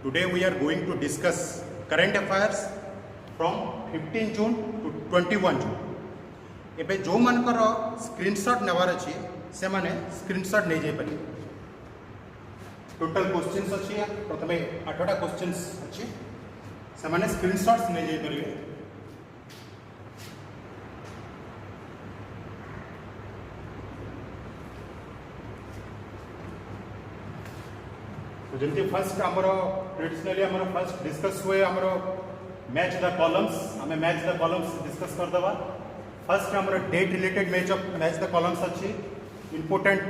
Today we are going to discuss current affairs from 15 June to 21 June. एबे जो मानकर screenshot Newar अच्छी से माने स्क्रीनशॉट नहीं जाई पारे. टोटल क्वेश्चंस अच्छी प्रथमे 8टा क्वेश्चंस अच्छी से माने स्क्रीनशॉट्स नहीं जाई पारे. तो जल्दी फर्स्ट आमर ट्रेडिशनली आमर फर्स्ट डिस्कस हुए आमर मैच द कॉलम्स. आम मैच द कॉलम्स डिस्कस करदे. फर्स्ट आमर date related match the columns अच्छी. इंपोर्टेंट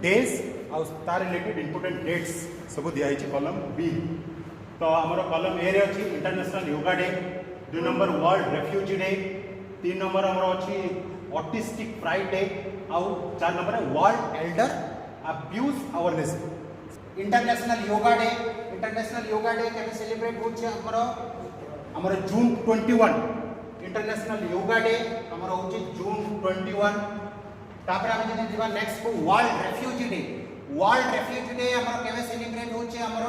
डेज और तार रिलेटेड इंपोर्टेंट डेट्स सब दिखाई कॉलम बी. तो आमर कॉलम ए रे अच्छी international yoga day. 2 number world refugee day. 3 number आमर अच्छी ऑटिस्टिक प्राइड डे. और 4 number world Elder abuse awareness. International yoga day. International yoga day के सेलिब्रेट होचे हमर जून 21. इंटरनेशनल योगा डे हमर होचे जून 21. तापर हम जने दिबा नेक्स्ट को world refugee day. World refugee day हमर केवे सेलिब्रेट होचे हमर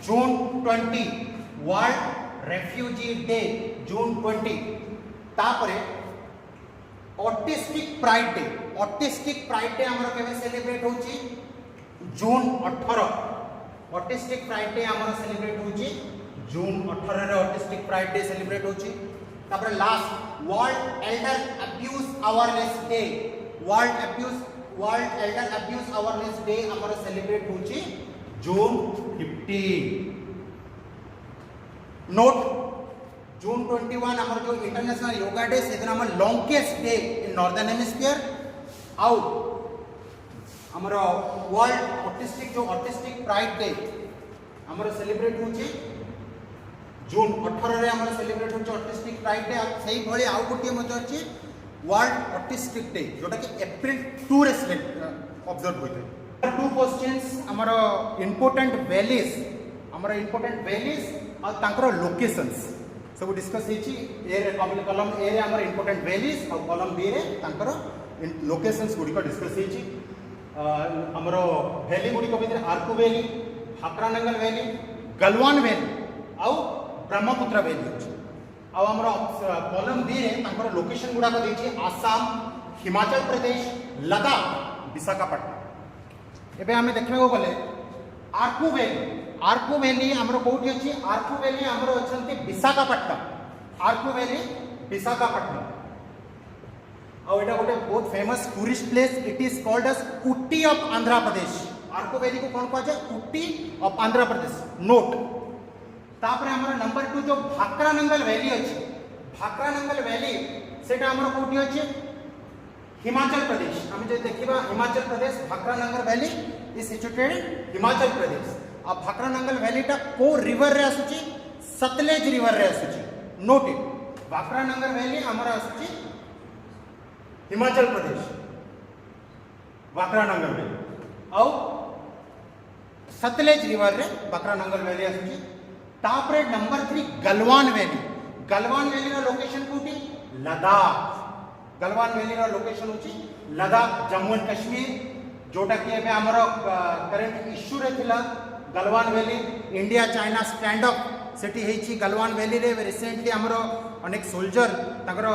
जून 20. वर्ल्ड रेफ्यूजी डे जून 20. तापरे autistic pride day. Autistic pride day हमर केवे सेलिब्रेट होची जून 18. ऑटिस्टिक प्राइड डे हमर सेलिब्रेट होची जून 18 रे ऑटिस्टिक प्राइड डे सेलिब्रेट होची. तापर last world Elder abuse awareness day. World Elder abuse awareness day हमर सेलिब्रेट होची जून 15. नोट जून 21 हमर जो इंटरनेशनल योगा डे से दिन हमर longest day in northern hemisphere. आउ हमर वर्ल्ड ऑटिस्टिक जो ऑटिस्टिक प्राइड डे हमर सेलिब्रेट होची जून 18 रे हमर सेलिब्रेट होची ऑटिस्टिक प्राइड डे. सही भली आउ गोटे मत अछि वर्ल्ड ऑटिस्टिक डे जोटा कि अप्रैल 2 रे ऑब्जर्व होइते. 2 क्वेश्चंस हमर इंपोर्टेंट वैलीज और तांकर लोकेशंस सब डिस्कस हेची. ए रे कॉलम ए रे हमर इंपोर्टेंट वैलीज और कॉलम बी रे तांकर लोकेशंस गुडी को डिस्कस हेची. हमर वैली गुडी को भीतर आर्कू वैली, हाकरानंगल वैली, गलवान वैली और ब्रह्मपुत्र वैली अछि. और हमर कॉलम बी रे तांकर लोकेशन गुडा को देछि आसाम, हिमाचल प्रदेश, लद्दाख, विशाखापट्टनम. एबे हमें देखबे को गले आर्कू वैली हमर कोठी अछि. आर्कू वैली हमर अछंती विशाखापट्टनम. आर्कू वैली विशाखापट्टनम. और एटा गोटे बहुत famous tourist place. It is called as Ooty of Andhra Pradesh. Araku valley को कौन कहा जाए ऊटी ऑफ आंध्र प्रदेश. नोट. तापर हमर नंबर 2 जो भाकरानंगल वैली अछि. भाकरानंगल वैली सेटा हमर कोठी अछि हिमाचल प्रदेश. हम जे देखिबा Himachal Pradesh Bhakra Nangal valley is situated in Himachal Pradesh. आ भाकरानंगल वैली टा को रिवर रे आसुची सतलेज रिवर रे आसुची. Note it. भाकरानंगल वैली हमर आसुची हिमाचल प्रदेश बाकरानंगल वैली और सतलेज रिवर रे बाकरानंगल वैली आसुची. तापरे number 3 Galwan valley. Galwan valley रो लोकेशन कोठी लद्दाख. गलवान वैली रो लोकेशन होची लद्दाख जम्मू एंड कश्मीर. जोटा कि एबे हमर करंट इश्यू रे थिला Galwan valley. India China stand up सेठी हेची गलवान वैली रे. रिसेंटली हमर अनेक सोल्जर ताकर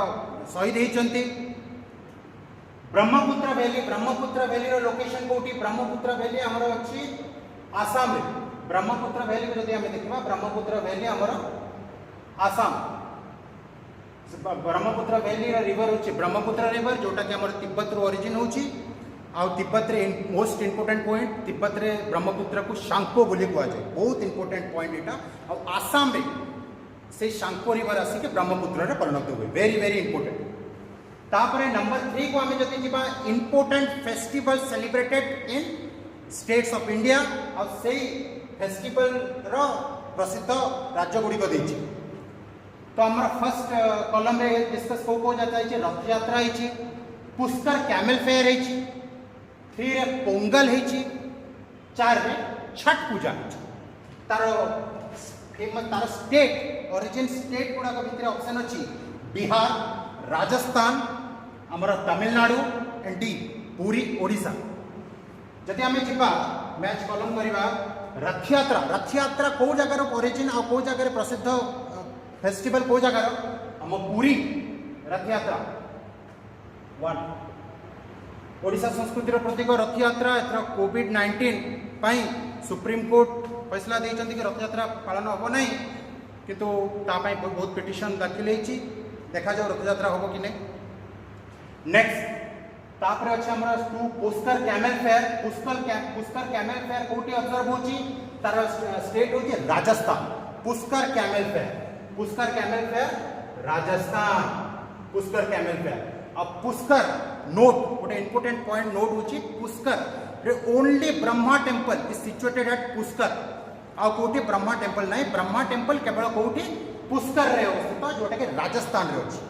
शहीद हेचंती. ब्रह्मपुत्र वैली रो लोकेशन कोठी ब्रह्मपुत्र वैली हमर अछि आसाम रे. ब्रह्मपुत्र वैली को जदि हमें देखबा ब्रह्मपुत्र वैली हमर आसाम. ब्रह्मपुत्र वैली रो रिवर अछि ब्रह्मपुत्र रिवर जोटा कि हमर तिब्बत रो ओरिजिन होछि. आ तिब्बत रे मोस्ट इंपोर्टेंट पॉइंट तिब्बत रे ब्रह्मपुत्र को शांको बोली कुआ जाय. बहुत इंपोर्टेंट पॉइंट एटा. और आसाम रे से शांको रिवर आसी के ब्रह्मपुत्र रे परिणत होय. Very very important. तापरे नंबर 3 को हमें जति जिबा important festival celebrated in states of India. और सेही फेस्टिवल रो प्रसिद्ध राज्य गुडी को देछि. तो हमर फर्स्ट कॉलम रे डिस्कस को जाता है रथ यात्रा हेछि, पुष्कर कैमल फेयर हेछि, 3 रे पोंगल हेछि, 4 रे छठ पूजा हेछि. तारो फेमस तारो स्टेट ओरिजिन स्टेट गुडा को भीतर ऑप्शन अछि बिहार, राजस्थान, हमर तमिलनाडु एंड डी पुरी ओडिशा. जदि आम जा मैच कलम करवा रथ यात्रा को जगार ओरिजिन आ को जगार प्रसिद्ध फेस्टिवल को जगार हम पुरी रथ यात्रा 1 ओडिशा संस्कृतिर प्रतीक रथ यात्रा एथर कोविड-19 पई सुप्रीम कोर्ट फैसला देइचंती कि रथ यात्रा पालन हो नहीं किंतु तापाई बहुत पिटिशन दाखिल होईची देखा जाओ रथ यात्रा होबो कि नहीं। नेक्स्ट तापरे अछि हमरा two Pushkar camel fair Pushkar camel fair कोठी ऑब्जर्व होची तार स्टेट होची Rajasthan. Pushkar camel fair Rajasthan Pushkar camel fair. अब पुष्कर नोट गोटे इंपोर्टेंट पॉइंट नोट होची पुष्कर रे only Brahma temple is situated at Pushkar आ कोठी ब्रह्मा टेंपल नहीं ब्रह्मा टेंपल केवल कोठी पुष्कर रे अवस्थित जोटा के राजस्थान रे अछि।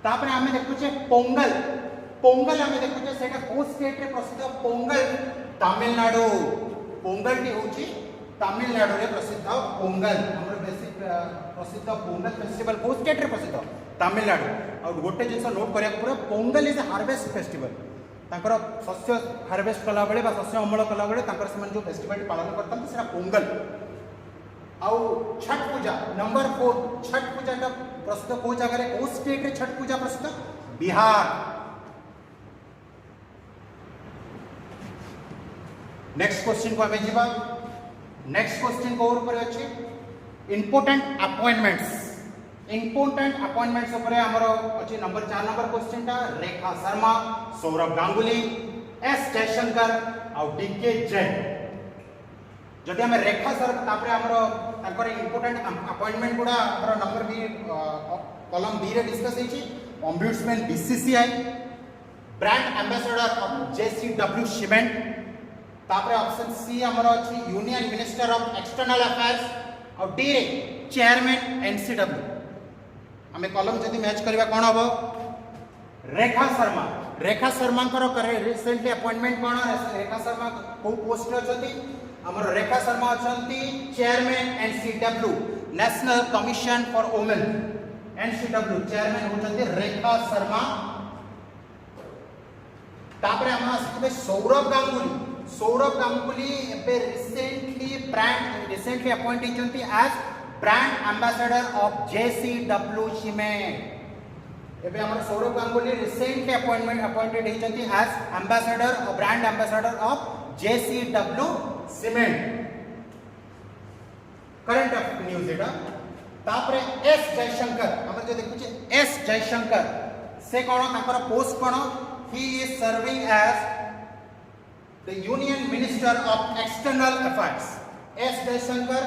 तापरे हमें देखुचे पोंगल हमें देखुचे सेटा को स्टेट रे प्रसिद्ध पोंगल तमिलनाडु पोंगल टी होची तमिलनाडु रे प्रसिद्ध पोंगल हमर बेसिक प्रसिद्ध पोंगल फेस्टिवल को स्टेट रे प्रसिद्ध तमिलनाडु। और गोटे जिनस नोट करिया पूरा Pongal is a harvest festival तांकर शस्य हार्वेस्ट कला बेले बा शस्य अमल कला बेले तांकर समान जो फेस्टिवल पालन करतन सेटा पोंगल। आउ छठ पूजा नंबर 4 छठ पूजा का प्रसिद्ध को जगह रे को स्टेट रे छठ पूजा प्रसिद्ध बिहार। नेक्स्ट क्वेश्चन को हमें जीवा नेक्स्ट क्वेश्चन को ऊपर अछि इंपोर्टेंट अपॉइंटमेंट्स ऊपर हमर अछि नंबर 4 नंबर क्वेश्चन ता रेखा शर्मा सौरभ गांगुली एस जयशंकर और डीके जैन। जदि हम रेखा शर्मा तापरे हमर ताकर इंपोर्टेंट अपॉइंटमेंट गुडा हमर नंबर बी कॉलम बी रे डिस्कस हेछि ombudsman BCCI brand ambassador of JSW cement. तापरे ऑप्शन सी हमर अछि union minister of external affairs और डी रे चेयरमैन एनसीडब्ल्यू। हमें कॉलम जदि मैच करबा कोन हबो रेखा शर्मा करे रिसेंटली अपॉइंटमेंट कोन रेखा शर्मा को पोस्ट अछती हमर रेखा शर्मा अछंती chairman NCW national commission for women NCW chairman होचंती रेखा शर्मा। तापरे हम आसबे सौरभ गांगुली एबे रिसेंटली अपॉइंट होचंती as brand ambassador of JSW cement. एबे हमर सौरभ गांगुली रिसेंटली अपॉइंटेड होचंती एज एम्बेसडर और brand ambassador of JSW cement. Current news एटा। तापरे एस जयशंकर हम जो देखुचे एस जयशंकर से कोन ताकर पोस्ट कोन he is serving as the union minister of external affairs. S Jaishankar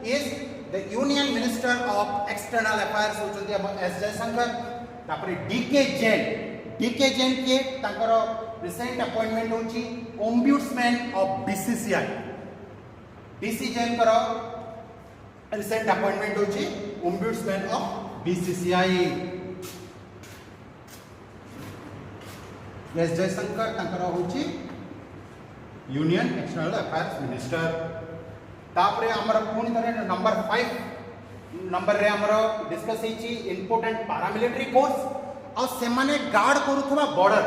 is the union minister of external affairs होचंती हम एस जयशंकर। तापरे डीके जैन के ताकर रिसेंट अपॉइंटमेंट होची ombudsman of BCCI. DC Jain करो रिसेंट अपॉइंटमेंट होची ombudsman of BCCI. S Jaishankar ताकर होची यूनियन एक्सटर्नल अफेयर्स मिनिस्टर। तापरे हमर पूर्ण तरह नंबर 5 नंबर रे हमर डिस्कस हेची इंपोर्टेंट पैरामिलिटरी फोर्स और से माने गार्ड करूथबा बॉर्डर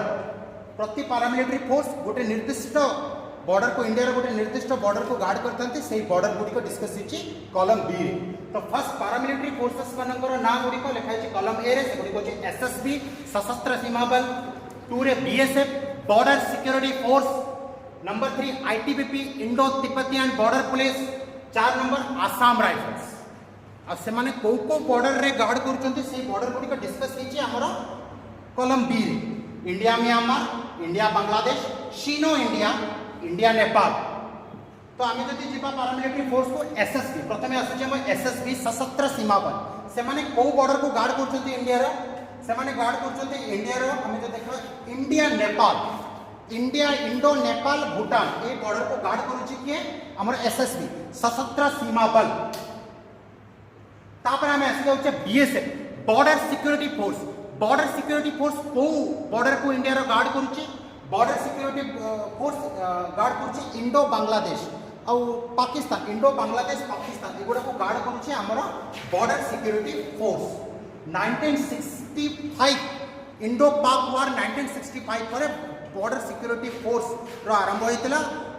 प्रति पैरामिलिटरी फोर्स गोटे निर्दिष्ट बॉर्डर को इंडिया रे गोटे निर्दिष्ट बॉर्डर को गार्ड करथांती सेही बॉर्डर गुडी को डिस्कस हेची कॉलम बी रे। तो फर्स्ट पैरामिलिटरी फोर्सेस मानकर ना गुडी को लिखा हेची कॉलम ए रे से गुडी को जे एसएसबी सशस्त्र सीमा बल 2 रे BSF border security force number 3 ITBP Indo Tibetan border police 4 number Assam rifles. आ से माने को बॉर्डर रे गार्ड करचंती से बॉर्डर गुडी को डिस्कस हेची हमरो कॉलम बी रे। India Myanmar India Bangladesh Sino India Nepal. तो आम जदि जीवा पैरामिलिटरी फोर्स को एसएसबी प्रथमे आसुचे हम एसएसबी सशस्त्र सीमा बल से माने को बॉर्डर को गार्ड करचंती इंडिया रो से माने गार्ड करचंती इंडिया रो हम जो देखो India Nepal India Indo Nepal Bhutan ए बॉर्डर को गार्ड करूची के हमर एसएसबी सशस्त्र सीमा बल। तापर हम आसी जाउचे बीएसएफ बॉर्डर सिक्योरिटी फोर्स को बॉर्डर को इंडिया रो गार्ड करूची बॉर्डर सिक्योरिटी फोर्स गार्ड करूची इंडो बांग्लादेश और पाकिस्तान इंडो बांग्लादेश पाकिस्तान एगुड़ा को गार्ड करूची हमर बॉर्डर सिक्योरिटी फोर्स। 1965 इंडो पाक वार 1965 पर बॉर्डर सिक्योरिटी फोर्स रो आरंभ होइतला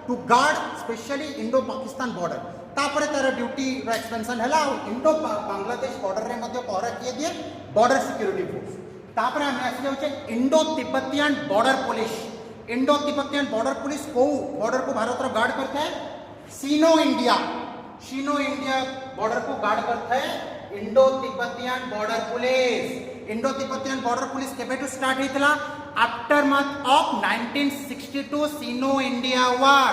to guard specially Indo Pakistan border तापर तार ड्यूटी एक्सपेंशन है इंडो बांग्लादेश बॉर्डर रे मध्य पहरा किए दिए बॉर्डर सिक्योरिटी फोर्स तापर आम आसी जाऊे Indo Tibetan border police Indo Tibetan border police को बॉर्डर को भारत गार्ड करता है सीनो इंडिया बॉर्डर को गार्ड करता है इंडो तिब्बतियान बॉर्डर पुलिस केबेटू स्टार्ट होता after month of 1962 Sino India war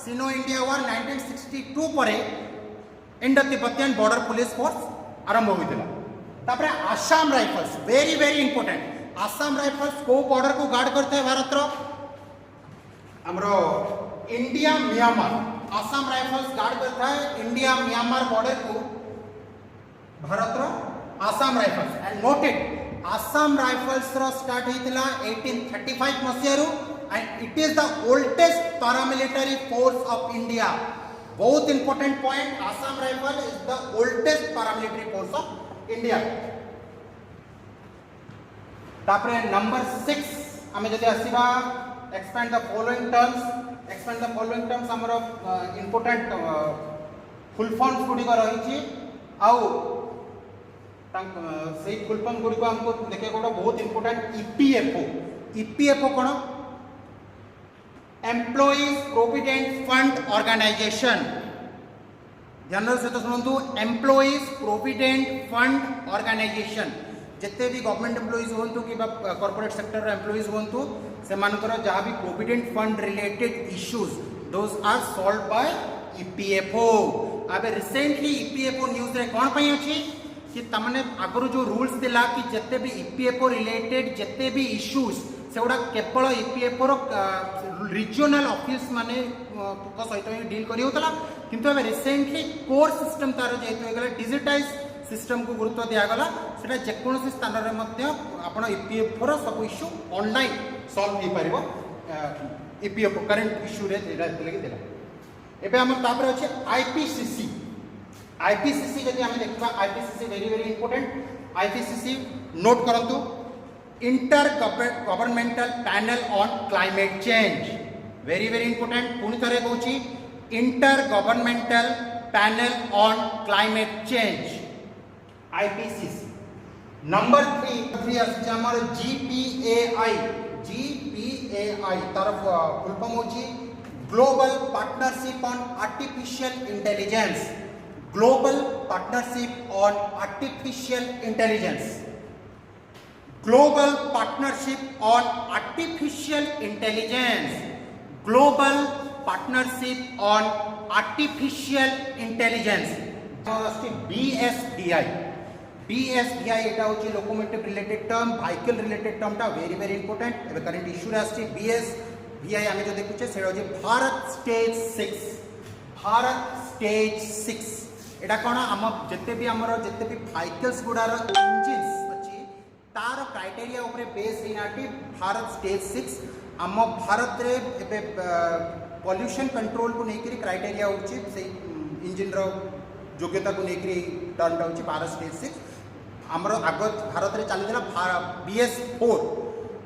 1962 पर Indo Tibetan border police force आरंभ होता तापर Assam rifles very very important Assam rifles को बॉर्डर को गार्ड करता है Bharat India Myanmar Assam rifles guard करता है इंडिया म्यांमार बॉर्डर को Bharat Assam rifles and noted Assam rifles start होता 1835 मसीह and it is the oldest paramilitary force of India बहुत important point Assam rifle is the oldest paramilitary force of India तापर number 6 आमे जदि आसीबा expand the following terms हमर important full forms गुडी रही आउ से फुल फॉर्म गुडी हमको देखे गोटा बहुत इंपोर्टेंट ईपीएफओ कौन एम्प्लॉइज प्रोविडेंट फंड ऑर्गेनाइजेशन ध्यान सहित शुणु एम्प्लॉइज प्रोविडेंट फंड ऑर्गेनाइजेशन जिते भी गवर्नमेंट एम्प्लॉइज हूँ कि कॉर्पोरेट सेक्टर एम्प्लॉइज हूँ से जहाँ भी provident fund related issues those are solved by EPFO अबे रिसेंटली ईपीएफओ न्यूज रे कौन पई अछि कि तमने आगरु जो रूल्स दिला कि जिते भी ईपीएफओ रिलेटेड जिते भी इश्यूज सेगुड़ा केवल ईपीएफओ रिजनल ऑफिस माने सहित डील करी होतला किंतु अबे रिसेंटली कोर सिस्टम तार जेतु होगला डिजिटाइज सिस्टम को गुरुत्व दिगला से जेकोसी स्थान में आप ईपीएफओ सब इश्यू ऑनलाइन सॉल्व हो पार ईपीएफओ करेंट इश्यू दिला एबे हम तापर अछि आईपीसीसी जदि हम देखबा IPCC very very important IPCC note करंतु inter governmental panel on climate change very very important पुनी थरे कहूची inter governmental panel on climate change IPCC number 3 आमर जीपीएआई तार फुल फॉर्म होची global partnership on artificial intelligence global partnership on artificial intelligence global partnership on artificial intelligence global partnership on artificial intelligence BSDI एटा होची locomotive related term vehicle related term टा very very important एबे current issue रे आछि बीएसडीआई आमे जो देखुचे से होची भारत स्टेज 6 एटा कोन हम जते भी व्हीकल्स गुडार इंजिन्स अछि तार क्राइटेरिया ऊपर बेस हिनाटी भारत स्टेज 6 हम भारत रे एबे पॉल्यूशन कंट्रोल को लेकर क्राइटेरिया होची से इंजिन रो योग्यता को लेकर टर्म होची भारत स्टेज 6 हमरो आगत भारत रे चली दिला BS4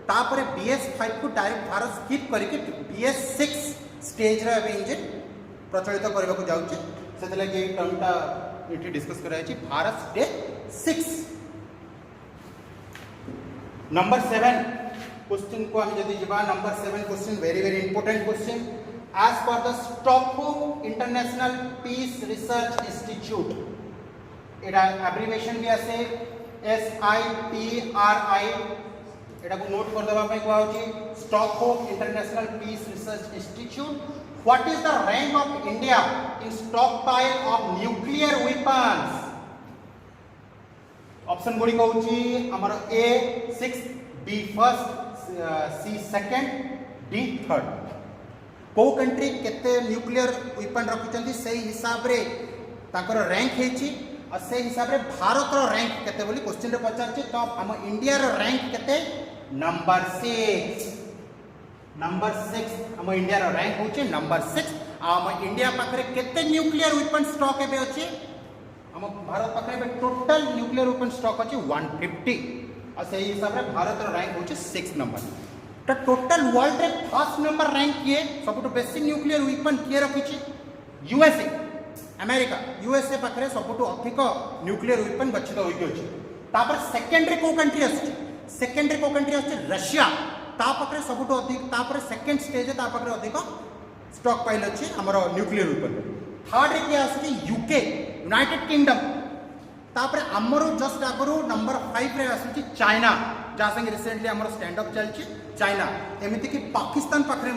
तापर BS5 को डायरेक्ट भारत स्किप करके BS6 स्टेज रे इंजिन प्रचलित करबा को जाउची सेते लगे टर्म टा इठी डिस्कस कराई छी भारत स्टेज 6 नंबर 7 क्वेश्चन को हम जदि जिबा number 7 question very very important question as per the Stockholm International Peace Research Institute Etah abbreviation भी आसे SIPRI एटा को नोट कर देबा पे को आउची Stockholm International Peace Research Institute what is the rank of India in stockpile of nuclear weapons option गुडी कहउची हमर A 6 B first C second D third को कंट्री केते न्यूक्लियर वेपन रखुचंती सही हिसाब रे ताकर रैंक हेची और सही हिसाब रे भारत रो रैंक केते बोली क्वेश्चन रे पचारची तो हम इंडिया रो रैंक केते नंबर 6 हम इंडिया रो रैंक होची नंबर 6 हम इंडिया पाखरे केते न्यूक्लियर वेपन स्टॉक एबे अछि हम भारत पाखरे टोटल न्यूक्लियर वेपन स्टॉक अछि 150 और सही हिसाब रे भारत रो रैंक होची 6 नंबर तो टोटल वर्ल्ड रे फर्स्ट नंबर रैंक किए सब बेसी न्यूक्लियर वेपन किए रखी यूएसए अमेरिका यूएसए पाखे सब अधिक न्यूक्लियर वेपन गच्छित होगी अच्छी तापर सेकेंडरी को कंट्री आसुची सेकेंडरी को कंट्री आसुची रशिया ता पाखे सब अधिक तापर सेकेंड स्टेज ता पाखे अधिक स्टॉक पाइल अच्छी आमर न्यूक्लियर वेपन थर्ड रे किए आसुची यूके यूनाइटेड किंगडम तापर आमर जस्ट आगु नंबर 5 रे आसुची चाइना जहाँ संगे रिसेंटली आमर स्टैंड अप चलची चाइना एमती कि पाकिस्तान पाखे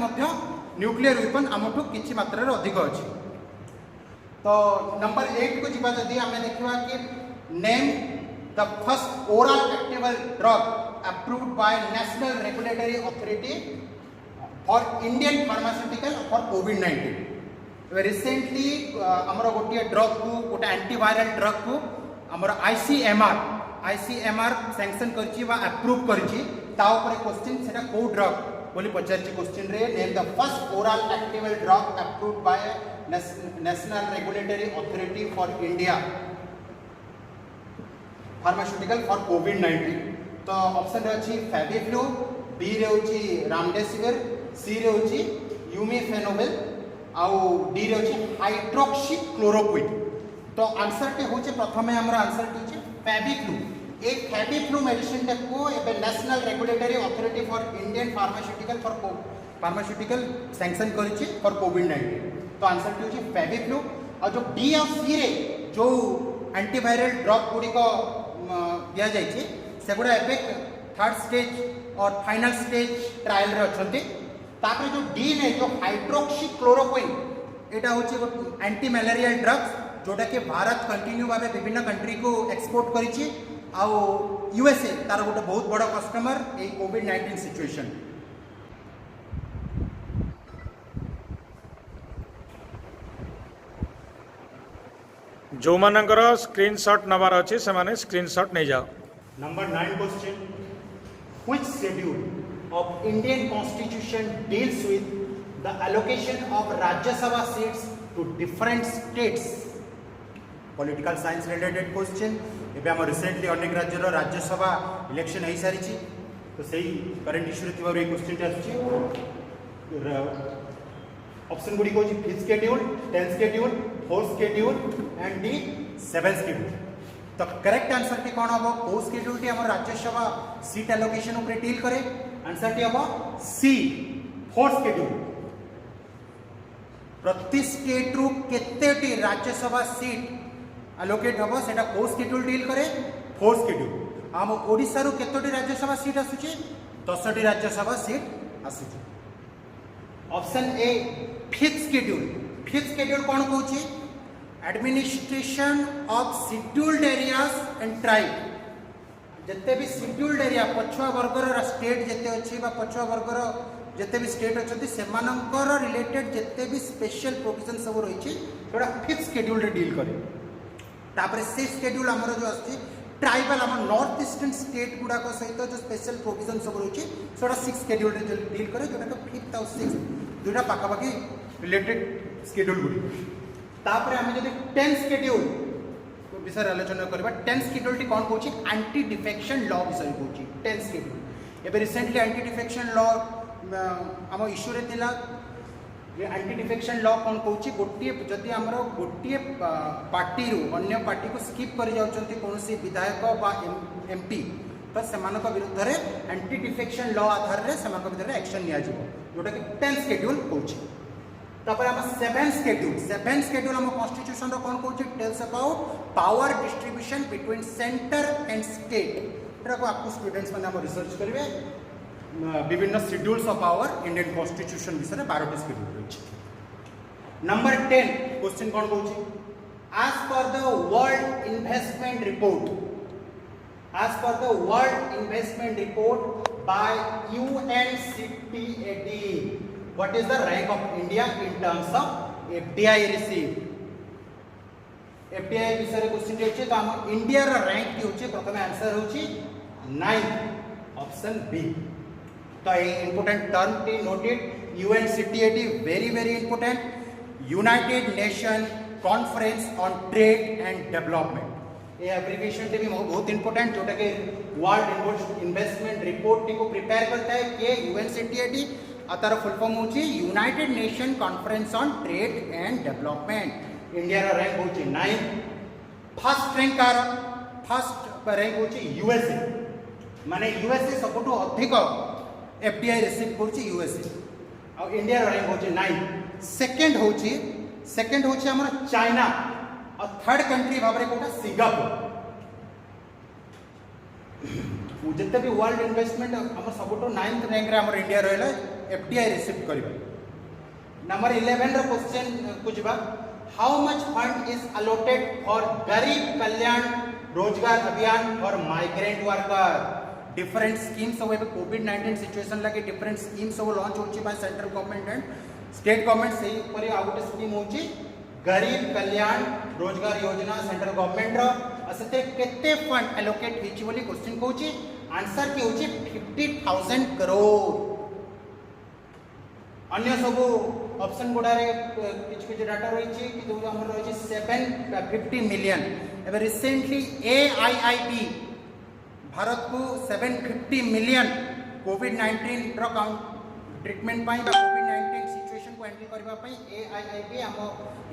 न्यूक्लियर वेपन आमठू किछि मात्रा अधिक अच्छी तो नंबर 8 को जीवा जदि आमे देखिबा कि name the first oral antiviral drug approved by national regulatory authority for Indian pharmaceutical for कोविड-19 रिसेंटली आमर गोटे ड्रग को गोटे एंटीवायरल ड्रग को आमर आईसीएमआर सैंक्शन करछि बा अप्रूव करछि ता ऊपर क्वेश्चन सेटा को ड्रग बोली पचारछि क्वेश्चन रे name the first oral antiviral drug approved by national regulatory authority for India pharmaceutical for कोविड-19 तो ऑप्शन रे अछि फेविफ्लू बी रे होछि रामडेसिविर सी रे होछि यूमीफेनोविल आउ डी रे होछि हाइड्रोक्सी क्लोरोक्विन तो आंसर टे होछि प्रथमे हमर आंसर टे होछि फेविफ्लू ए फेविफ्लू मेडिसिन टा को एबे national regulatory authority for Indian pharmaceutical sanction करिछि फॉर कोविड-19 तो आंसर टी होछि फेविफ्लू और जो डी और सी रे जो एंटीवायरल ड्रग गुडी को दिया जाइछि सेगुडा एबे थर्ड स्टेज और फाइनल स्टेज ट्रायल रे अछंती तापर जो डी ने जो हाइड्रोक्सी क्लोरोक्विन एटा होछि एंटी मलेरियल ड्रग्स जोटा कि भारत कंटिन्यू भाबे विभिन्न कंट्री को एक्सपोर्ट करिछि आ यूएसए तार गोटे बहुत बड़ कस्टमर ए कोविड-19 सिचुएशन जो मानकर स्क्रीनशॉट नबार अच्छी से स्क्रीनशॉट नहीं जाओ number 9 question which schedule of Indian constitution deals with the allocation of Rajya Sabha seats to different states political science related question एबे हम रिसेंटली अनेक राज्यर राज्यसभा इलेक्शन हो सारी तो सही करेंट इश्यू रे ये क्वेश्चन आसुची ऑप्शन गुडी को 5th schedule 10th schedule 4th schedule and D 7th schedule तो करेक्ट आंसर टी कौन हम को शेड्यूल टी हम राज्यसभा सीट एलोकेशन ऊपर डील करे आंसर टी हम सी 4th शेड्यूल प्रति स्टेट रु केतेटी राज्यसभा सीट एलोकेट हम सेटा को शेड्यूल डील करे 4th शेड्यूल हम ओडिसा रु केतोटी राज्यसभा सीट आसुची 10टी राज्यसभा सीट आसुची ऑप्शन ए 5th शेड्यूल कौन कहूँ administration of scheduled areas and tribe जिते भी शेड्यूल्ड एरिया पछुआ वर्गर स्टेट जिते अच्छी पछुआ वर्गर जिते भी स्टेट अच्छी से रिलेटेड जिते भी स्पेशल प्रोविजन सब रही 5th शेड्यूल रे डील करे तापर 6th शेड्यूल आमर जो आछि ट्राइबल आम नॉर्थ ईस्टर्न स्टेट गुड़ाक सहित जो स्पेशल प्रोविजन सब रही 6th शेड्यूल रे डील करे जोटा 5th और 6th दुटा पाखापाखि रिलेटेड शेड्यूल गुड़ी तापर आम जब 10th शेड्यूल विषय आलोचना करबा 10th शेड्यूल टी कौन कहूँ एंटी डिफेक्शन लॉ विषय कहूँ 10th शेड्यूल एबे रिसेंटली एंटी डिफेक्शन लॉ आम इश्यू रे थिला ये एंटी डिफेक्शन लॉ कौन कहूँ गोटे जदि आमर गोटे पार्टी रु अन्य पार्टी को स्किप कर जाउछंती कोनोसी विधायक बा एमपी तो सेमानक विरुद्ध रे एंटी डिफेक्शन लॉ आधार रे सेमानक विरुद्ध रे एक्शन निया जिवो जोटा कि 10th शेड्यूल कहूँ तापर हम 7th शेड्यूल हम कॉन्स्टिट्यूशन रो कौन कहूँ tells about power distribution between centre and state एटा को आपको स्टूडेंट्स माने हम रिसर्च करिवे विभिन्न schedules of power Indian constitution विषय में 12टी शेड्यूल रही नंबर 10 क्वेश्चन कौन कहूँ as per the world investment report by UNCTAD what is the rank of India in terms of FDI received FDI विषय क्वेश्चन होचे तो हम इंडिया रा रैंक की होचे प्रथम आंसर होची 9th ऑप्शन बी तो ये important term T noted UNCTAD very important United nation conference on trade and development ये एब्रिविएशन टे भी बहुत इंपोर्टेंट जोटा के वर्ल्ड इन्वेस्टमेंट रिपोर्ट टी को प्रिपेयर करता है के यूएनसीटीएडी आ तार फुल फॉर्म होची United nation conference on trade and development. India रा रैंक होची 9, first rank car first rank होची यूएसए, माने यूएसए सबटू अधिक एफडीआई रिसीव करची यूएसए आ इंडिया रा रैंक होची 9। सेकंड होची हमर चाइना और थर्ड कंट्री भाबरे कोटा सिंगापुर। जिते भी वर्ल्ड इन्वेस्टमेंट हमर सबटू 9th रैंक रे हमर इंडिया रहला एफडीआई रिसीव करबा। नंबर 11 रो क्वेश्चन को जबा how much fund is allotted for गरीब कल्याण रोजगार अभियान for migrant worker. Different schemes सब एबे कोविड-19 सिचुएशन लागे डिफरेंट स्कीम्स सब लॉन्च होची by central government and state government से परे आ गोटे स्कीम होची गरीब कल्याण रोजगार योजना सेंट्रल गवर्नमेंट रो असते केते फंड एलोकेट हिची बोली क्वेश्चन कहूची। आंसर की होची 50,000 करोड़। अन्य सब ऑप्शन गुडा रे किछ डाटा रही छी कि जो हमर रही छी 750 मिलियन। एबे रिसेंटली AIIB भारत को 750 मिलियन कोविड-19 रो ट्रीटमेंट पाई कोविड-19 सिचुएशन को हैंडल करबा पाई AIIB हम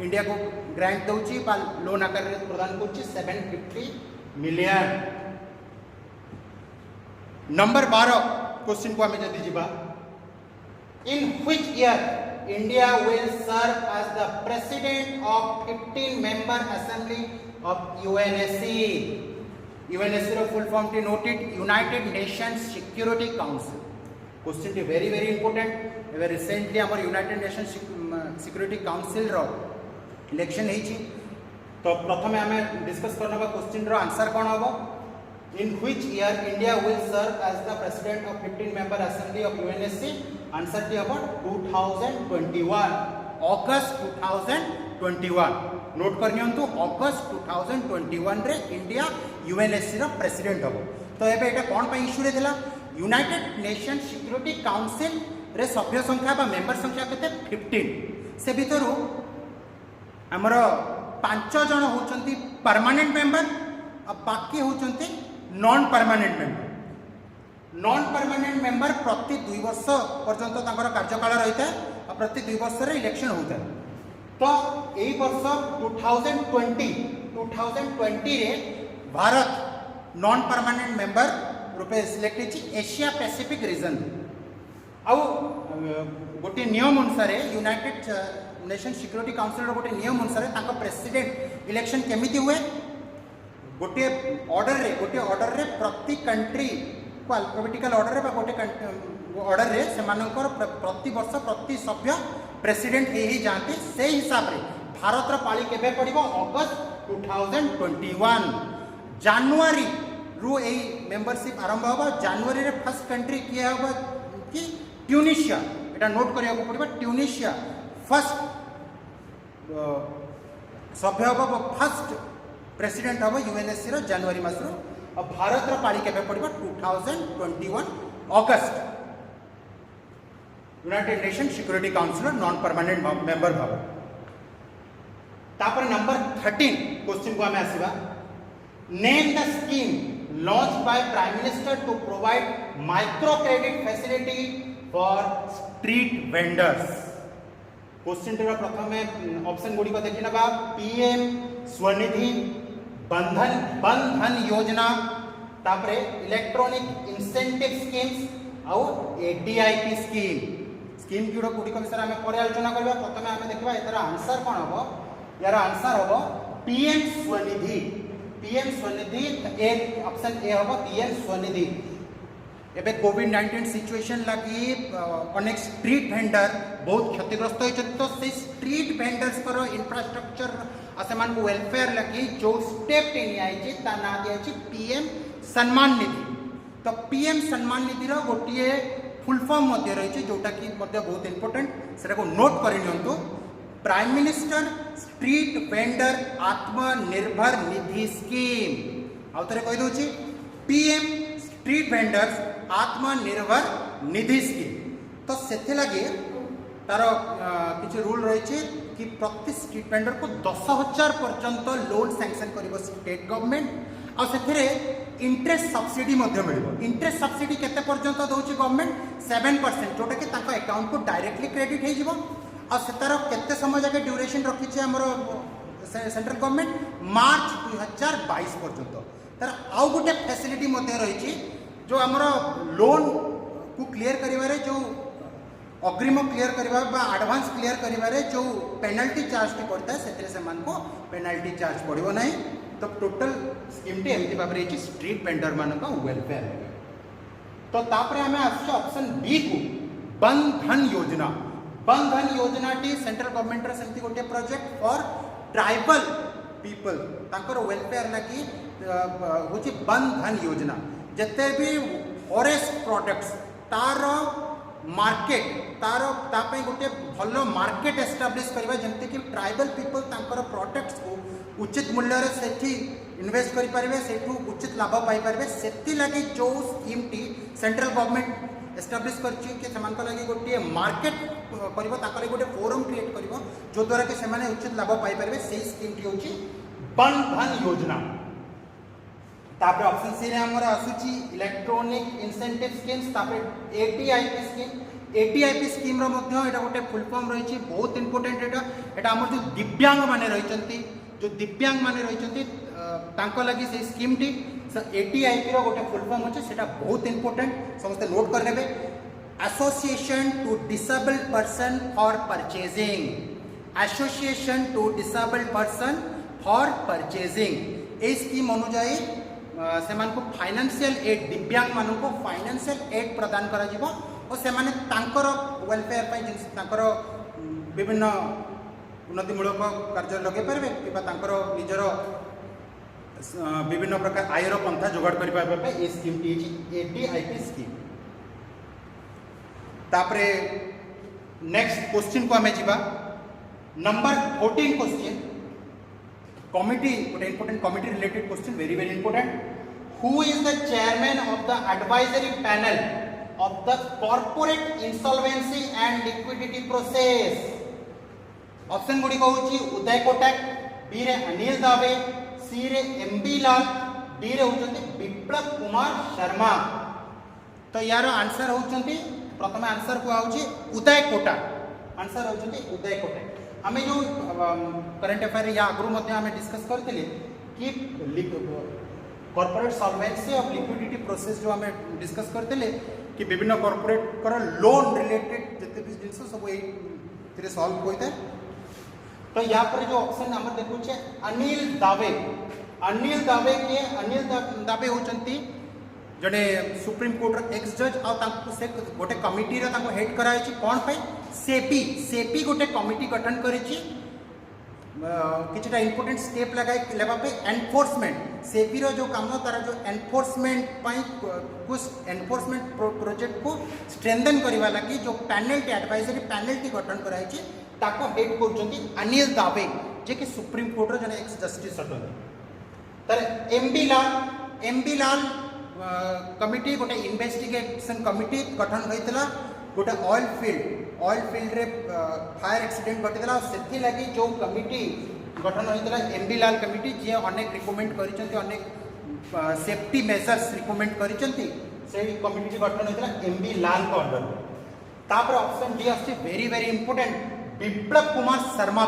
इंडिया को ग्रांट दउची बा लोन आकार रे प्रदान करची 750 मिलियन। नंबर 12 क्वेश्चन को हमें जल्दी जीबा in which year India will serve as the president of 15-member assembly of UNSC। UNSC रो फुल फॉर्म टी noted United Nations Security Council. Question टी वेरी वेरी इंपोर्टेंट। एबे रिसेंटली हमर यूनाइटेड नेशंस सिक्योरिटी काउंसिल रो election हेची तो प्रथमे हमें डिस्कस करनबा क्वेश्चन रो आंसर कोन होबो। In which year India will serve as the president of 15-member assembly of UNSC। Answer T होबो 2021 अगस्त 2021। नोट करनियंतु अगस्त 2021 रे इंडिया यूएनएससी रो प्रेसिडेंट होबो। तो एबे एटा कोन पई इशू रे दिला यूनाइटेड नेशन सिक्योरिटी काउंसिल रे सभ्य संख्या बा मेंबर संख्या केते 15 से भितरु हमर 5 जण होचंती परमानेंट मेंबर आ बाकी होचंती non permanent member. Non permanent member प्रति 2 वर्ष पर्यंत तांकर कार्यकाल रहिता आ प्रति 2 वर्ष रे इलेक्शन होता। तो एई वर्ष 2020 रे भारत नॉन परमानेंट मेंबर रूपे सिलेक्ट होची एशिया पैसिफिक रीजन। आ गोटे नियम अनुसार यूनाइटेड नेशन सिक्योरिटी काउंसिल रो गोटे नियम अनुसार तांका प्रेसिडेंट इलेक्शन केमिति हुए गोटे ऑर्डर रे प्रति कंट्री को अल्फाबेटिकल ऑर्डर रे बा गोटे ऑर्डर रे सेमानकर प्रति वर्ष प्रति सभ्य प्रेसिडेंट ही जानते से हिसाब रे भारत रो पाली केबे पड़िबो अगस्त 2021 जनवरी रु ए मेंबरशिप आरंभ होबो। जनवरी रे फर्स्ट कंट्री किए होबो कि ट्यूनिशिया। एटा नोट करिया को पड़िबो ट्यूनिशिया फर्स्ट सभ्य होबो फर्स्ट प्रेसिडेंट होबो यूएनएससी रो जनवरी मास रो। अब भारत रो पाली केबे पड़िबो 2021 अगस्त united nation security council non permanent member भाव। तापर नंबर 13 क्वेश्चन को हमें आसीबा name the scheme launch by prime minister to provide micro credit facility for street vendors. Question टीर प्रथमे ऑप्शन गुडी को देखि नबा पीएम स्वनिधि बंधन योजना तापरे इलेक्ट्रॉनिक इंसेंटिव स्कीम्स आउ एडीआईपी स्कीम गुड़ गुड़िक विषय में पर आलोचना करबा। प्रथमे आमे देखबा एतर आंसर कोन होबो। यार आंसर होबो पीएम स्वनिधि। एक ऑप्शन ए होबो पीएम स्वनिधि। एबे कोविड-19 सिचुएशन लगी अनेक स्ट्रीट वेंडर बहुत क्षतिग्रस्त होइछ। तो से स्ट्रीट वेंडर्स करो इंफ्रास्ट्रक्चर आसेमान को वेलफेयर लगी जो स्टेप टेनी आइछि ता ना दियाछि पीएम सम्मान निधि। तो पीएम सम्मान निधि रो गोटिए फुल फॉर्म मध्य रही जोटा कि मध्य बहुत इंपोर्टेंट सेटा को नोट कर नियंतु prime minister street vendor Atmanirbhar Nidhi scheme. आउ थरे कहि दोछि PM street vendors Atmanirbhar Nidhi scheme. तो सेथे लगे तार किछ रूल रही कि प्रति स्ट्रीट वेंडर को 10,000 पर्यंत लोन सैंक्शन कर स्टेट गवर्नमेंट आ से इंटरेस्ट सब्सिडी मिल इंटरेस्ट सब्सिडी केते पर्यंत दौर गवर्नमेंट 7% जोटा कि अकाउंट को डायरेक्टली क्रेडिट हो तार केते समय जाके ड्यूरेशन रखी आमर सेंट्रल गवर्नमेंट मार्च 2022 पर्यंत तार आउ गोटे फैसिलिटी रही जो आमर लोन को क्लियर करिवारे जो अग्रिम क्लियर करवा एडवांस क्लियर करिवारे जो पेनल्टी चार्ज टी पड़ता है से पेनल्टी चार्ज पड़ो ना तो टोटल स्कीम टी एमती भाव में स्ट्रीट वेंडर मान वेलफेयर तो तापर आम ऑप्शन बी को बंधन योजना टी सेंट्रल गवर्नमेंट सेमती गोटे प्रोजेक्ट फॉर ट्राइबल पीपल तांकर वेलफेयर लगी हूँ बंधन योजना जिते भी फॉरेस्ट प्रोडक्ट्स तार मार्केट तार तापाई गोटे भल मार्केट एस्टाब्लिश करवा जमती कि ट्राइबल पीपल तांकर प्रोडक्ट्स को उचित मूल्य से इन्वेस्ट करें से उचित लाभ पाइपर से लगी जो scheme T central government establish कर लगी गोटे मार्केट कर गोटे फोरम क्रिएट कर जो द्वारा कि से उचित लाभ पाइपर से स्कीम टी हूँ बंधन योजना तापर ऑप्शन सी रे हमर आसुची इलेक्ट्रॉनिक इंसेंटिव स्कीम्स तापर एटीआईपी स्कीम रो मध्य एटा गोटे फुल फॉर्म रही बहुत इंपोर्टेंट एटा हमर जो दिव्यांग माने रही तांको लगी से स्कीम टी एटीआईपी रो गोटे फुल फॉर्म अछि सेटा बहुत इंपोर्टेंट समस्त नोट कर लेबे association to disabled person for purchasing a scheme अनुଯାयी से फाइनेंशियल एड दिव्यांग मान को फाइनेंशियल एड प्रदान करा जीवो और से वेलफेयर पर विभिन्न उन्नतिमूलक कार्य लगे पारे कि निजर विभिन्न प्रकार आयर पंथा जोगाड़ कर स्कीम टी एटीआईपी स्कीम तापरे नेक्स्ट क्वेश्चन को आमे जीवा नंबर 14 क्वेश्चन कमिटी गोटे important committee related question very very important who is the chairman of the advisory panel of the corporate insolvency and liquidity process option गुडी कहूची Uday Kotak B रे अनिल दावे सी रे एमबी लाल डी रे होचंती विप्लव कुमार शर्मा तो यार आंसर होचंती प्रथम आंसर को आउची उदय कोटक आंसर होचंती उदय कोटक आमे जो करंट अफेयर या आगु मध्य आमे डिस्कस करथिले कि corporate solvency of liquidity process जो आमे डिस्कस करथिले कि विभिन्न कॉर्पोरेट कर लोन रिलेटेड जते भी जिंस सब ए सॉल्व होइते तो यहाँ पर जो ऑप्शन हम देखुचे अनिल दावे होचंती जड़े सुप्रीम कोर्ट एक्स जज से गोटे कमिटी हेड कराई कौन पे सेपी गोटे कमिटी गठन करिछि किछटा इंपोर्टेंट स्टेप लगाई एनफोर्समेंट सेपी रो जो काम तार जो एनफोर्समेंट कुछ एनफोर्समेंट प्रोजेक्ट को स्ट्रेंथन करवा लगी जो पैनल एडवाइजरी पैनल गठन कराई ताको हेड करछंती अनिल दावे जे कि सुप्रीम कोर्ट रो जने एक्स जस्टिस अटंती तर एमबी लाल कमिटी गोटे इन्वेस्टिगेशन कमिटी गठन होइतला गोटे ऑयल फील्ड रे फायर एक्सीडेंट घटितला सेथि लगी जो कमिटी गठन होइतला एमबी लाल कमिटी जे अनेक रिकमेंड करिसंती अनेक सेफ्टी मेजर्स रिकमेंड करिसंती से कमिटी गठन होइतला एमबी लाल को अंडर तापर ऑप्शन डी आछि very very important Biplab Kumar Sharma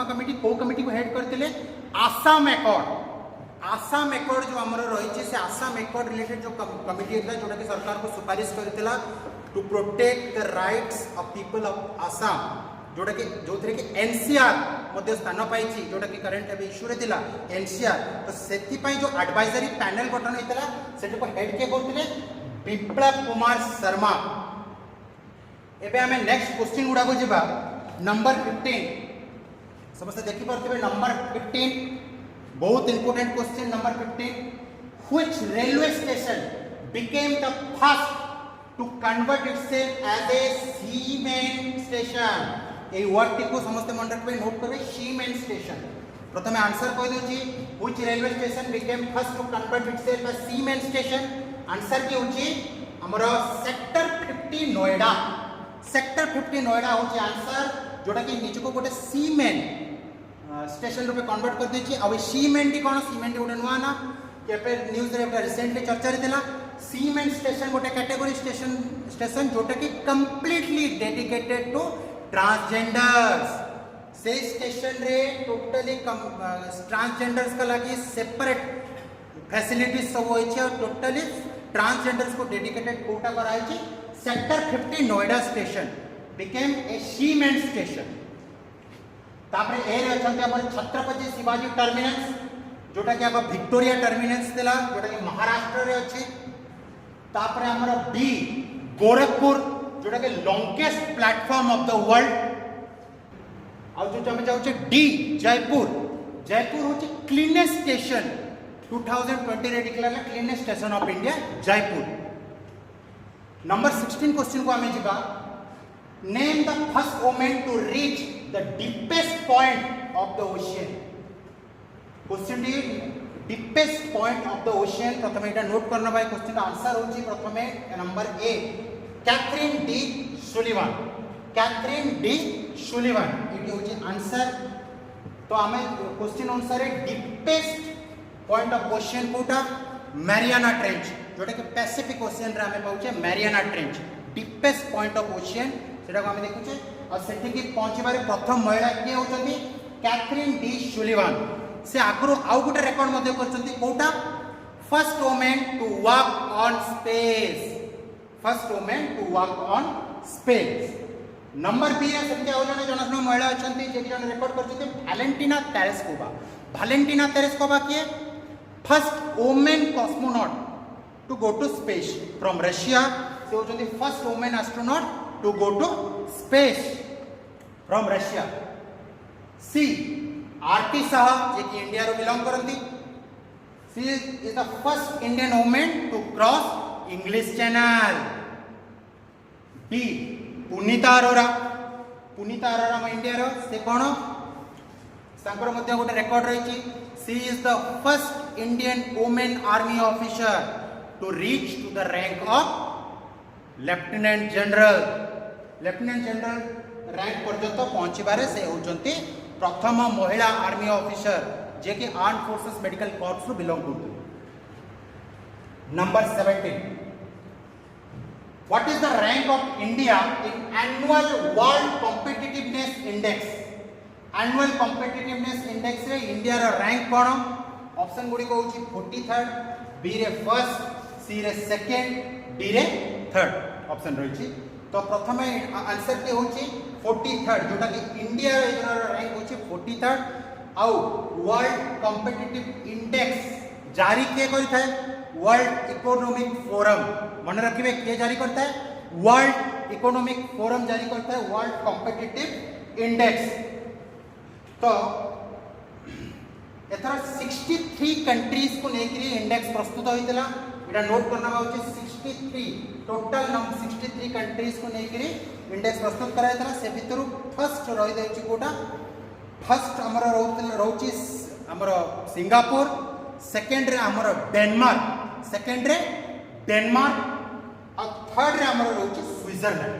committee को कमिटी को हेड करथिले आसाम एकॉर्ड जो आमर रही से आसाम एकॉर्ड रिलेटेड जो कमिटी था जोटा कि सरकार को सुपारिश करथिला to protect the rights of people of Assam जोटा कि जो थे कि एनसीआर मध्य स्थान पाई जोटा कि करंट अभी इश्यू रे थिला एनसीआर तो सेति पई जो एडवाइजरी पैनल गठन होइतला सेटा को हेड के करथिले विप्लव कुमार शर्मा एबे हमें नेक्स्ट क्वेश्चन गुडा को जिबा नंबर 15 समस्त देखि परथिबे नंबर 15 बहुत important question number 15 which railway station became the first to convert itself as a cement station a word T को समस्त मन रखबे नोट करबे सीमेंट स्टेशन प्रथमे आंसर कहि दोची which railway station became first to convert itself as cement station answer की होची हमरो सेक्टर 50 नोएडा होची आंसर जोटा कि निज को गोटे सीमेन स्टेशन रूपे कन्वर्ट कर देछि आ सीमेन टी कोन सीमेन गोटे नुआ ना केपे न्यूज रे रिसेंटली चर्चा रे थिला सीमेन स्टेशन गोटे कैटेगरी स्टेशन जोटा कि कंप्लीटली डेडिकेटेड टू ट्रांसजेंडर्स से स्टेशन रे टोटली ट्रांसजेंडर्स का लगी सेपरेट फैसिलिटीज सब होई छै टोटली ट्रांसजेंडर्स को डेडिकेटेड कोटा कराई छै sector 50 Noida station became a सीमेन स्टेशन तापरे ए रे अछंते हमर छत्रपति शिवाजी टर्मिनस जोटा कि अब विक्टोरिया टर्मिनस दिला जोटा कि महाराष्ट्र रे अछि तापरे हमर बी गोरखपुर जोटा कि longest platform of the world आ जो हम जाउ छै डी जयपुर जयपुर होछि क्लीनेस्ट स्टेशन 2020 रे declare cleanest station of India Jaipur number 16 question को हमें जिबा name the first woman to reach the deepest point of the ocean question the deepest point of the ocean प्रथम एटा नोट करना भाई क्वेश्चन का आंसर होची प्रथमे number A Kathryn D Sullivan Kathryn D Sullivan it होची answer तो हमें क्वेश्चन अनुसार डीपेस्ट पॉइंट ऑफ ओशियन कोटा मैरियाना ट्रेंच जोटा कि पैसिफिक ओशियन रे हमें पाउचे Mariana trench deepest point of ocean सेटा को हमें देखुचे और सेठी की पहुंचबारे प्रथम महिला के होचंती कैथरीन डी सुलिवान से आगरो आउ गोटे रेकॉर्ड मध्ये करचंती कोटा first woman to walk on space first woman to walk on space number B रे सेठी आउ जने जनस्नो महिला अछंती जे जने रेकॉर्ड करचंती वैलेंटिना तेरेस्कोवा के first women cosmonaut to go to space from Russia से होचंती first women astronaut to go to space from Russia C Aarti Shah जे कि इंडिया रो बिलोंग करंती she is the first Indian women to cross English channel बी पुनीता अरोरा म India रो से कोन संकर मध्य गोटे रेकॉर्ड रही she is the first Indian women army officer to reach to the rank of lieutenant general rank पर्यंत पहुंचबारे से होचंती प्रथम महिला आर्मी ऑफिसर जे कि आर्म फोर्सेस मेडिकल कॉर्प्स रो बिलोंग करते number 17 what is the rank of India in annual world competitiveness index annual competitiveness index रे India रो rank कोन option गुडी को होची 43rd बी रे फर्स्ट सी रे सेकंड डी रे थर्ड ऑप्शन रही तो प्रथम आंसर के होची 43rd जोटा कि इंडिया रो रैंक होची 43rd आउ वर्ल्ड कॉम्पिटिटिव इंडेक्स जारी के करि थाए वर्ल्ड इकोनॉमिक फोरम मन रखिबे के जारी करता है वर्ल्ड इकोनॉमिक फोरम जारी करता है वर्ल्ड कॉम्पिटिटिव इंडेक्स तो एथर 63 कंट्रीज को लेकर इंडेक्स प्रस्तुत होइतला एटा नोट करना होची 63 टोटल नंबर 63 कंट्रीज को लेकर इंडेक्स प्रस्तुत कराइतला से भितरु फर्स्ट रहि देछि कोटा फर्स्ट हमर रहउची हमर सिंगापुर सेकंड रे हमर डेनमार्क और थर्ड रे हमर रहउची स्विट्जरलैंड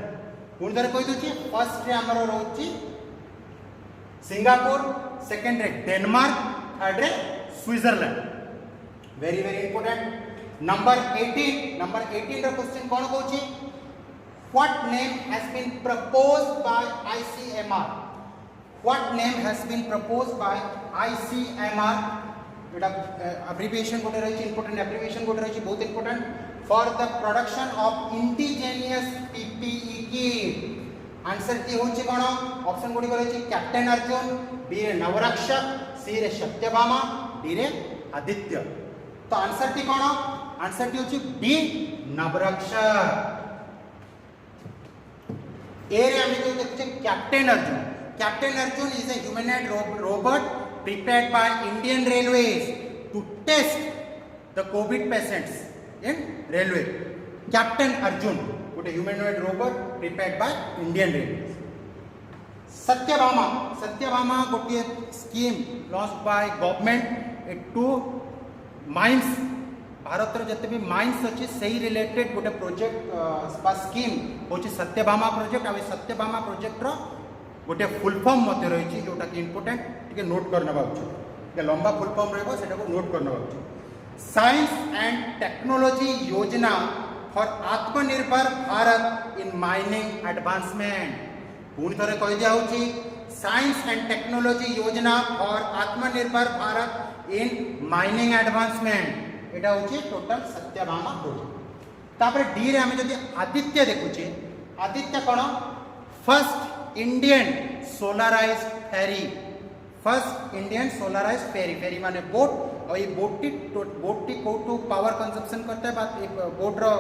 पुन दर कहि दोछि फर्स्ट रे हमर रहउची सिंगापुर सेकंड रे डेनमार्क थर्ड रे Switzerland very very important number 18 रो क्वेश्चन कोन कहूची what name has been proposed by ICMR what name has been proposed by ICMR एटा एब्रिविएशन गोटे रही इंपोर्टेंट एब्रिविएशन गोटे रही बहुत important for the production of indigenous PPE kit answer की होची कोन ऑप्शन गुडी रही कैप्टन अर्जुन बी रे नवरक्षक सी रे सत्यभामा डी रे आदित्य तो आंसर की कोन आंसर की होची बी नवरक्षक ए रे हम जो देखते captain Arjun is a humanoid robot prepared by Indian Railways to test the COVID patients in railway. Captain Arjun, what a humanoid robot prepared by Indian Railways. Satyabhama got a scheme launched by government to mines. Bharat रो जते भी mines अछि सही related गोटे project scheme होछि Satyabhama project आ Satyabhama project रो गोटे full form मध्य रही जोटा कि इंपोर्टेंट टिके नोट करना उचित लंबा फुल फॉर्म रहा नोट करना उचित साइंस एंड टेक्नोलॉजी योजना फॉर आत्मनिर्भर भारत इन माइनिंग एडवांसमेंट पुणी थे कही दिया साइंस एंड टेक्नोलॉजी योजना फॉर आत्मनिर्भर भारत इन माइनिंग एडवांसमेंट यहाँ हूँ टोटल सत्यभामा प्रोजेक्ट तापर डी रे आम जब आदित्य देखुचे आदित्य कौन फर्स्ट इंडियन सोलाराइज फेरी फर्स्ट इंडियन सोलाराइज फेरी फेरी माने बोट और ये बोट टी कौटू पावर कंजप्शन करता है बोट रो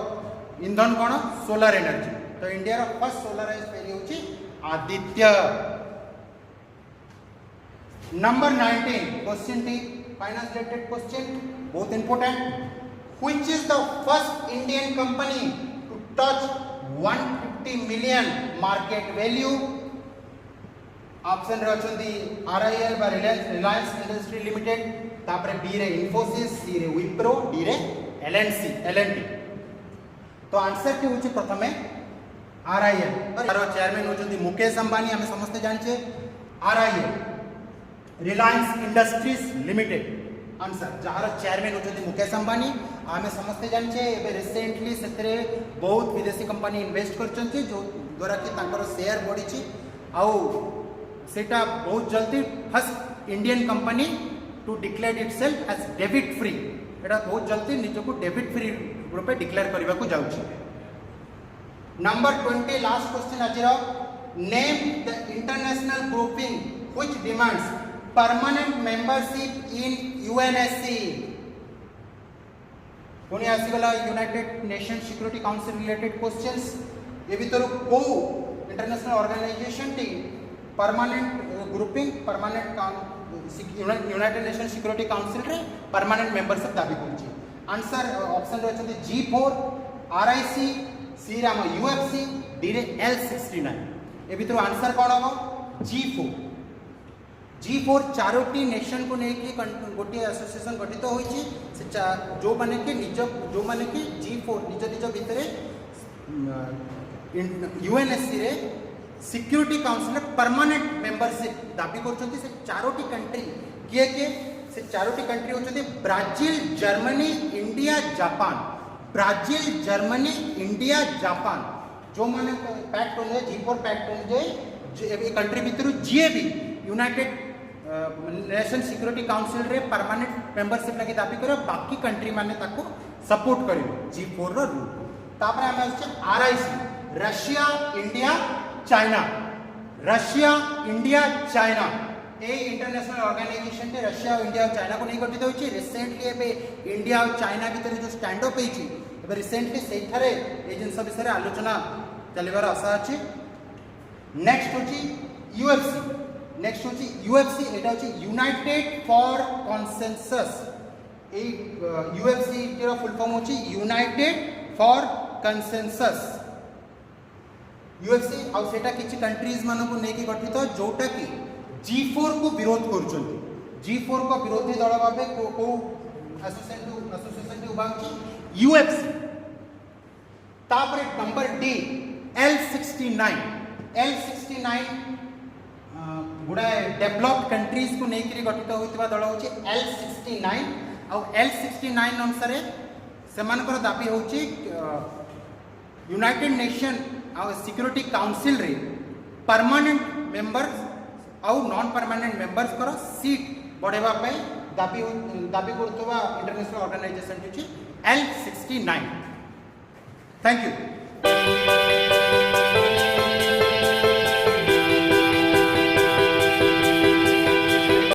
ईंधन कौन सोलार एनर्जी तो इंडिया रो फर्स्ट सोलाराइज फेरी हूँ Aditya number 19 question T finance related question बहुत important which is the first Indian company to touch 150 million market value option रचंदी RIL बा रिलायंस इंडस्ट्री लिमिटेड तापरे बी रे इन्फोसिस सी रे विप्रो डी रे L&T तो आंसर की होची प्रथमे RIL तारो चेयरमैन होचंदी मुकेश अंबानी हमें समझते जानछे RIL Reliance industries limited answer जार चेयरमैन होचंदी मुकेश अंबानी आमे समझते जानछे एबे रिसेंटली सेतरे बहुत विदेशी कंपनी इन्वेस्ट करचंती जो द्वारा कि तांकर शेयर बढ़ीची आउ सेटा बहुत जल्दी first Indian company to declare itself as debit free एटा बहुत जल्दी निजको डेबिट फ्री रूप में डिक्लेयर करबा को जाउची नंबर 20 लास्ट क्वेश्चन आजिरो name the international grouping which demands permanent membership in UNSC पुणी आसीगला united nation security council related questions ये भीतर को इंटरनेशनल ऑर्गेनाइजेशन टी permanent grouping permanent united nation security council रे परमानेंट मेंबरशिप दाबी करछि आंसर ऑप्शन रचते G4 RIC सी रे हम UFC डी रे L69 ए भीतर आंसर कोन हो G4 चारोटी नेशन को लेकिन गोटे एसोसिएशन गठित होइछि से जो माने कि G4 निज निज भितर UNSC रे सिक्योरिटी काउंसिल परमानेंट मेंबरशिप दाबी करछन्ती से चारोटी कंट्री किए से चारोटी कंट्री होछन्ती Brazil Germany India Japan Brazil Germany India Japan जो माने पैक्ट हो G4 पैक्ट हो ए कंट्री भितर जीए भी यूनाइटेड नेशन सिक्योरिटी काउंसिल रे परमानेंट मेंबरशिप लगी दाबी करे बाकी कंट्री माने ताको सपोर्ट करिवे G4 रो रूल तापर हम अछि RIC रशिया इंडिया चाइना ए इंटरनेशनल ऑर्गेनाइजेशन टे रशिया इंडिया और चाइना को नहीं गठित होइछि रिसेंटली एबे इंडिया और चाइना भीतर जो स्टैंड अप होइछि एबे रिसेंटली सेठारे ए जिंस विषय आलोचना चलिबार आशा अछि नेक्स्ट होछि UFC एटा होछि यूनाइटेड फॉर कंसेंसस ए UFC टेरा फुल फॉर्म होछि यूनाइटेड फॉर कंसेंसस UFC आउ सेटा किछि कंट्रीज मानो को नेकी गठित जोटा कि G4 को विरोध करछन्ती G4 को विरोधी दल भाबे को एसोसिएशन उबांची UFC तापर नंबर D L69 गुडा डेवलप्ड कंट्रीज को नेकी गठित होइतबा दल होछि L69 आउ L69 अनुसार सेमानकर दाबी होछि यूनाइटेड नेशन आउ सिक्योरिटी काउंसिल रे परमानेंट मेंबर्स आउ नॉन परमानेंट मेंबर्स कर सीट बढ़ेबा पई दाबी करतबा इंटरनेशनल ऑर्गेनाइजेशन होछि L69 थैंक यू।